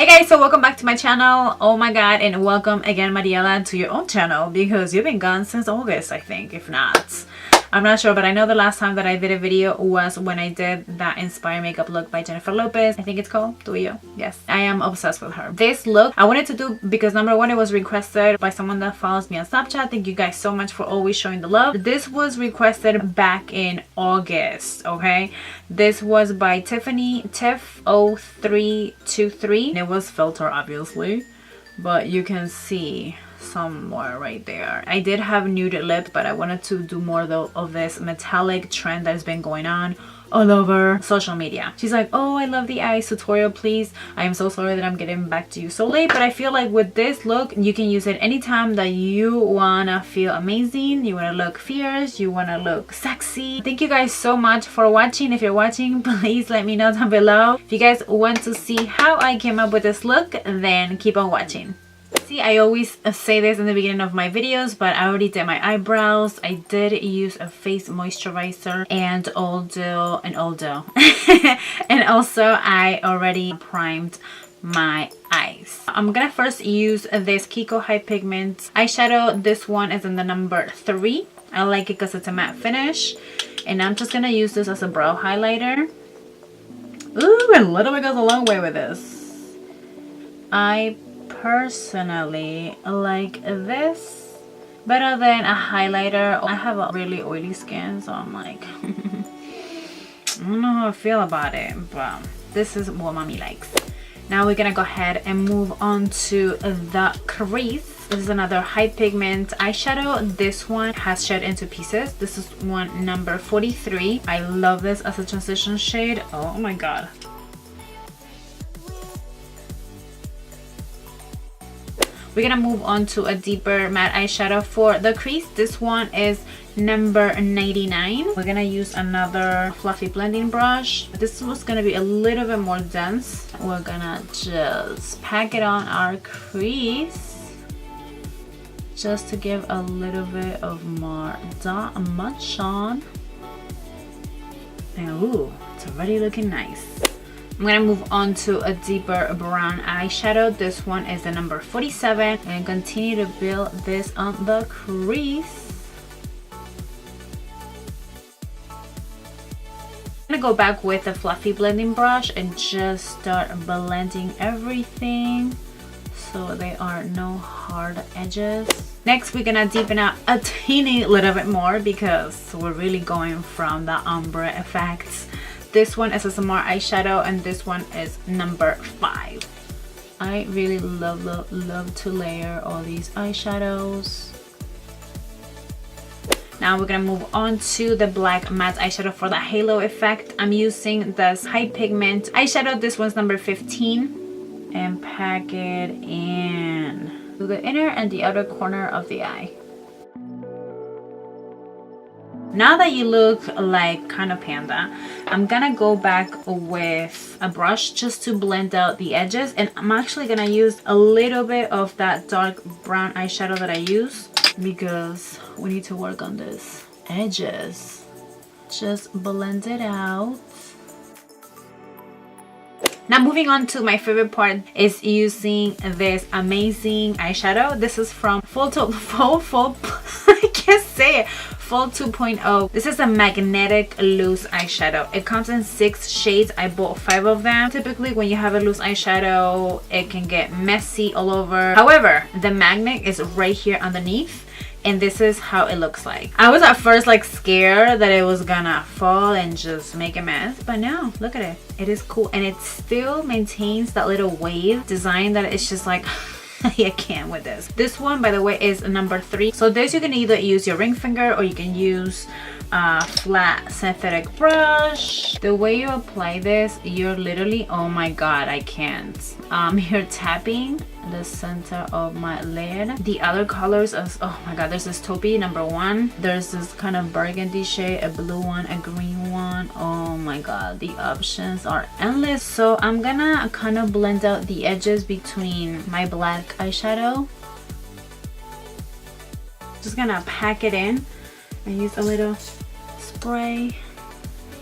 Hey guys, so welcome back to my channel. Oh my god, and welcome again, Mariela, to your own channel, because you've been gone since August, I think. If not, I'm not sure, but I know the last time that I did a video was when I did that Inspire Makeup look by Jennifer Lopez. I think it's called Tuyo. Yes, I am obsessed with her. This look I wanted to do because number one, it was requested by someone that follows me on Snapchat. Thank you guys so much for always showing the love. This was requested back in August, okay? This was by Tiffany Tiff0323. It was filter, obviously, but you can see somewhere right there. I did have nude lips, but I wanted to do more though of this metallic trend that's been going on all over social media. She's like, oh, I love the eyes tutorial, please. I am so sorry that I'm getting back to you so late, but I feel like with this look you can use it anytime that you wanna feel amazing, you wanna look fierce, you wanna look sexy. Thank you guys so much for watching. If you're watching, please let me know down below. If you guys want to see how I came up with this look, then keep on watching. See, I always say this in the beginning of my videos, but I already did my eyebrows. I did use a face moisturizer and also and also I already primed my eyes. I'm gonna first use this KIKO High Pigment eyeshadow. This one is in the number 3. I like it because it's a matte finish, and I'm just gonna use this as a brow highlighter. Ooh, a little bit goes a long way with this. I personally like this better than a highlighter. I have a really oily skin, so I'm like I don't know how I feel about it, but this is what mommy likes. Now we're gonna go ahead and move on to the crease. This is another high pigment eyeshadow. This one has shed into pieces. This is one number 43. I love this as a transition shade. Oh my god. We're gonna move on to a deeper matte eyeshadow for the crease. This one is number 99. We're gonna use another fluffy blending brush. This was gonna be a little bit more dense. We're gonna just pack it on our crease just to give a little bit of more munch on. And ooh, it's already looking nice. I'm gonna move on to a deeper brown eyeshadow. This one is the number 47, and continue to build this on the crease. I'm gonna go back with a fluffy blending brush and just start blending everything so there are no hard edges. Next, we're gonna deepen out a teeny little bit more because we're really going from the ombre effects. This one is a more eyeshadow, and this one is number 5. I really love to layer all these eyeshadows. Now we're gonna move on to the black matte eyeshadow for the halo effect. I'm using this high pigment eyeshadow. This one's number 15, and pack it in to the inner and the outer corner of the eye. Now that you look like kind of panda, I'm gonna go back with a brush just to blend out the edges, and I'm actually gonna use a little bit of that dark brown eyeshadow that I use because we need to work on this edges. Just blend it out. Now moving on to my favorite part is using this amazing eyeshadow. This is from Full I can't say it. Full 2.0. This is a magnetic loose eyeshadow. It comes in 6 shades. I bought 5 of them. Typically when you have a loose eyeshadow, it can get messy all over. However, the magnet is right here underneath, and this is how it looks like. I was at first like scared that it was gonna fall and just make a mess, but no, look at it. It is cool, and it still maintains that little wave design that it's just like I can't with this. This one, by the way, is number 3. So this, you can either use your ring finger or you can use a flat synthetic brush. The way you apply this, you're literally, oh my god, I can't. You're tapping the center of my lid. The other colors is, oh my god, there's this taupey number 1. There's this kind of burgundy shade, a blue one, a green one. Oh my god, the options are endless. So I'm gonna kind of blend out the edges between my black eyeshadow. Just gonna pack it in and use a little spray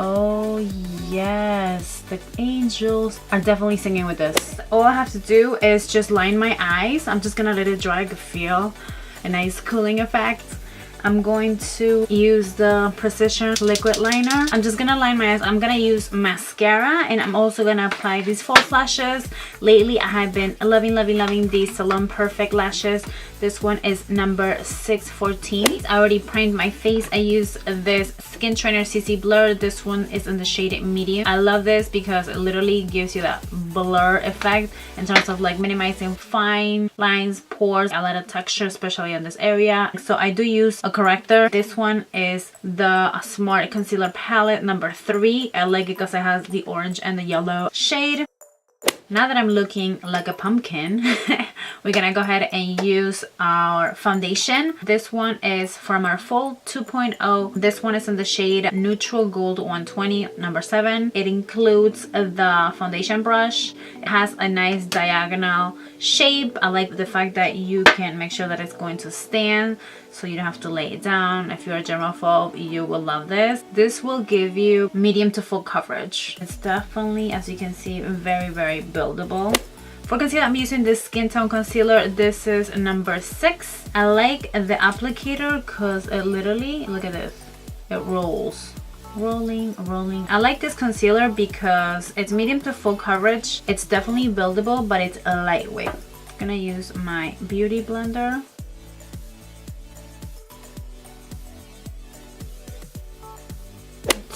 Oh yes, the angels are definitely singing with this. All I have to do is just line my eyes. I'm just gonna let it dry to feel a nice cooling effect. I'm going to use the Precision liquid liner. I'm just gonna line my eyes. I'm gonna use mascara, and I'm also gonna apply these false lashes. Lately I have been loving these Salon Perfect lashes. This one is number 614. I already primed my face. I use this Skin Trainer CC Blur. This one is in the shade medium. I love this because it literally gives you that blur effect in terms of like minimizing fine lines, pores, a lot of texture, especially on this area. So I do use a corrector. This one is the Smart Concealer Palette number 3. I like it because it has the orange and the yellow shade. Now that I'm looking like a pumpkin, we're gonna go ahead and use our foundation. This one is from our Full 2.0. This one is in the shade Neutral Gold 120, number 7. It includes the foundation brush. It has a nice diagonal shape. I like the fact that you can make sure that it's going to stand, so you don't have to lay it down. If you're a germaphobe, you will love this. This will give you medium to full coverage. It's definitely, as you can see, very buildable. For concealer, I'm using this Skin Tone Concealer. This is number 6. I like the applicator because it literally, look at this, it rolls. Rolling. I like this concealer because it's medium to full coverage. It's definitely buildable, but it's a lightweight. I'm gonna use my beauty blender.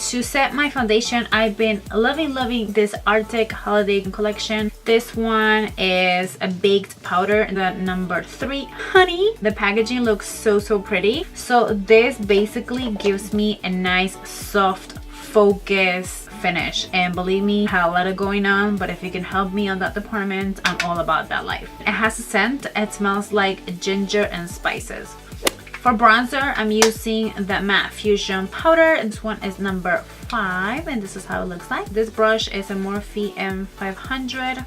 To set my foundation, I've been loving this Arctic Holiday collection. This one is a baked powder, the number 3 honey. The packaging looks so pretty. So this basically gives me a nice soft focus finish, and believe me, I have a lot of going on, but if you can help me on that department, I'm all about that life. It has a scent. It smells like ginger and spices. For bronzer, I'm using the Matte Fusion powder. This one is number 5, and this is how it looks like. This brush is a Morphe M500,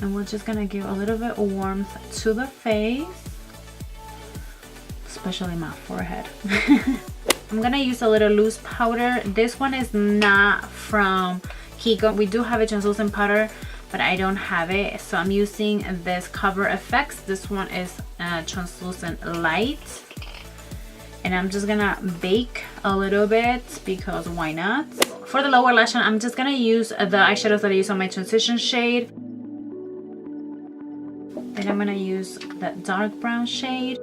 and we're just gonna give a little bit of warmth to the face, especially my forehead. I'm gonna use a little loose powder. This one is not from KIKO. We do have a translucent powder, but I don't have it, so I'm using this Cover FX. This one is translucent light. And I'm just gonna bake a little bit because why not? For the lower lash line, I'm just gonna use the eyeshadows that I use on my transition shade. Then I'm gonna use that dark brown shade.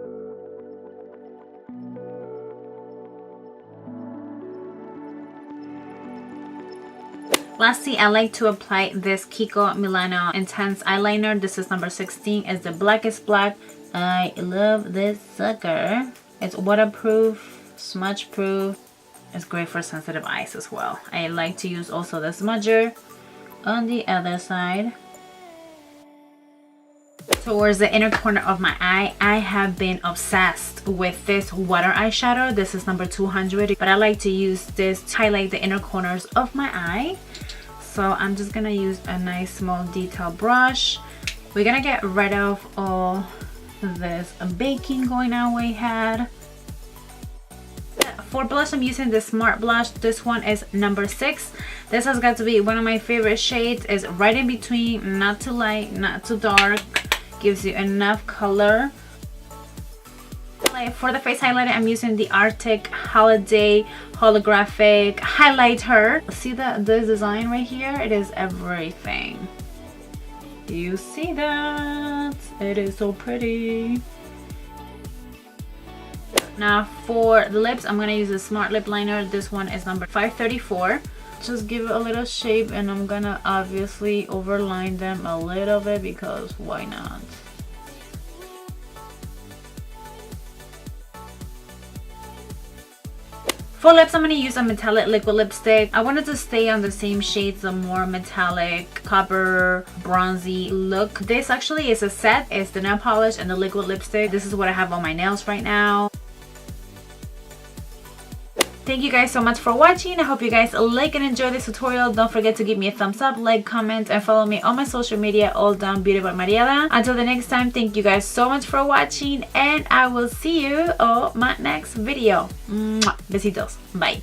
Lastly, I like to apply this Kiko Milano Intense Eyeliner. This is number 16. It's the blackest black. I love this sucker. It's waterproof, smudge proof. It's great for sensitive eyes as well. I like to use also the smudger on the other side. Towards the inner corner of my eye, I have been obsessed with this water eyeshadow. This is number 200, but I like to use this to highlight the inner corners of my eye. So I'm just gonna use a nice small detail brush. We're gonna get rid of all this baking going on we had. For blush, I'm using the Smart Blush. This one is number 6. This has got to be one of my favorite shades. It's right in between, not too light, not too dark. Gives you enough color. For the face highlighter, I'm using the Arctic Holiday Holographic Highlighter. See this design right here? It is everything. You see that? It is so pretty. Now for the lips, I'm gonna use a Smart Lip Liner. This one is number 534. Just give it a little shape, and I'm gonna obviously overline them a little bit because why not? For lips, I'm going to use a metallic liquid lipstick. I wanted to stay on the same shades, a more metallic, copper, bronzy look. This actually is a set. It's the nail polish and the liquid lipstick. This is what I have on my nails right now. Thank you guys so much for watching. I hope you guys like and enjoy this tutorial. Don't forget to give me a thumbs up, like, comment, and follow me on my social media, all down Beautybymariela. Until the next time, thank you guys so much for watching, and I will see you on my next video. Mwah. Besitos. Bye.